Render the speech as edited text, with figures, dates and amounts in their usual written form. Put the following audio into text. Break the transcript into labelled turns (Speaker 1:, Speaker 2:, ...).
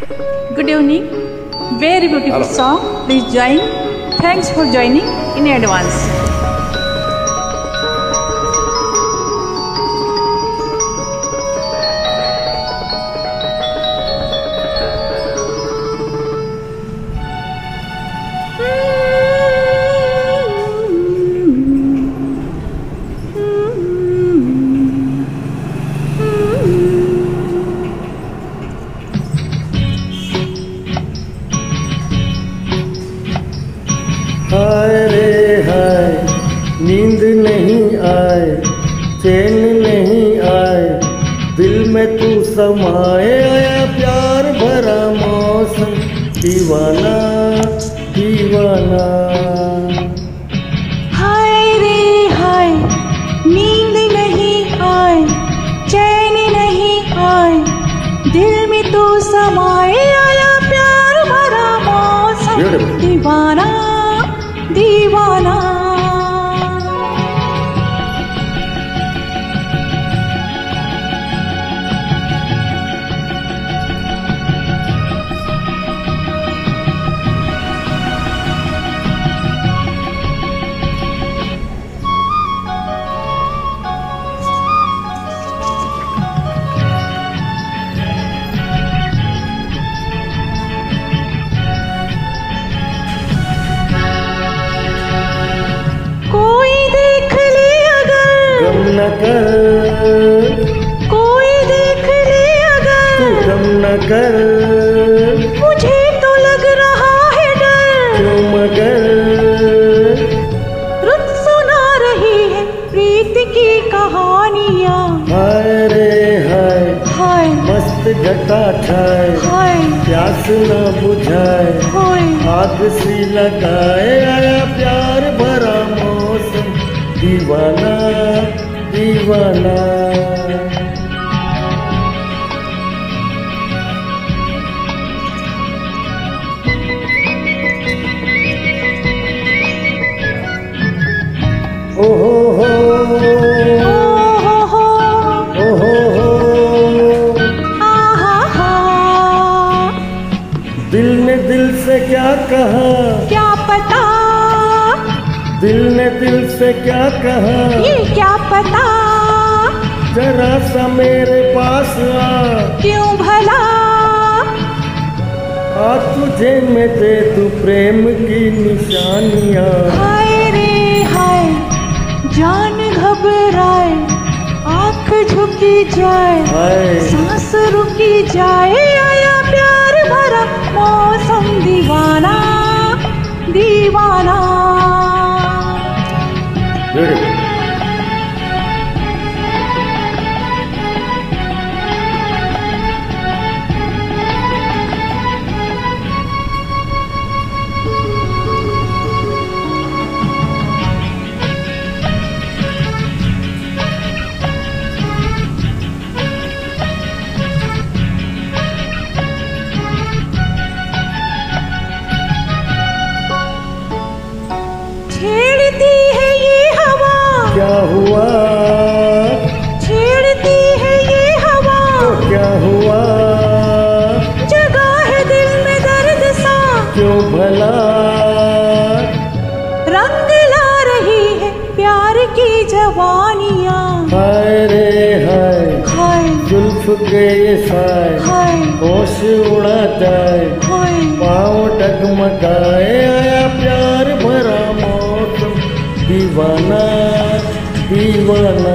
Speaker 1: Good evening. Very beautiful
Speaker 2: Hello.
Speaker 1: song. Please join. Thanks for joining in advance.
Speaker 3: हाय रे हाय, नींद नहीं आए, चैन नहीं आए, दिल में तू समाए, आया प्यार भरा मौसम, दीवाना दीवाना।
Speaker 1: हाय रे हाय, नींद नहीं आए, चैन नहीं आए, दिल में तू समाए, आया प्यार भरा मौसम,
Speaker 3: Beautiful.
Speaker 1: दीवाना दीवाना।
Speaker 3: न कर,
Speaker 1: कोई देख ले अगर,
Speaker 3: तू गम न कर,
Speaker 1: मुझे तो लग रहा है डर,
Speaker 3: क्यों मगर,
Speaker 1: रुत सुना रही है प्रीत की कहानियाँ।
Speaker 3: हाय रे हाय,
Speaker 1: हाय
Speaker 3: मस्त घटा छाए,
Speaker 1: हाय
Speaker 3: प्यास न बुझाए,
Speaker 1: हाय,
Speaker 3: आग सी लगाए, आया प्यार भरा मौसम, दीवाना दीवाना। ओ हो दिल ने दिल से क्या कहा,
Speaker 1: क्या पता,
Speaker 3: दिल ने दिल से क्या कहा,
Speaker 1: ये क्या पता,
Speaker 3: जरा सा मेरे पास आ,
Speaker 1: क्यों भला,
Speaker 3: आ तुझे मैं दे दूं प्रेम की निशानियाँ।
Speaker 1: हाय रे हाय, जान घबराए, आँख झुकी जाए,
Speaker 3: हाय
Speaker 1: सांस रुकी जाए, आया प्यार भरा मौसम, दीवाना दीवाना।
Speaker 3: Beautiful.
Speaker 1: छेड़ती है ये हवा,
Speaker 3: क्या हुआ,
Speaker 1: छेड़ती है ये हवा,
Speaker 3: तो क्या हुआ,
Speaker 1: जगा है दिल में दर्द सा,
Speaker 3: क्यों भला,
Speaker 1: रंग ला रही है प्यार की जवानियाँ।
Speaker 3: हाय रे हाय,
Speaker 1: हाय
Speaker 3: जुल्फ के ये साए,
Speaker 1: हाय
Speaker 3: होश उड़ा जाए,
Speaker 1: हाय,
Speaker 3: पाँव डगमगाए, आया प्यार भरा मौसम, दीवाना दीवाना।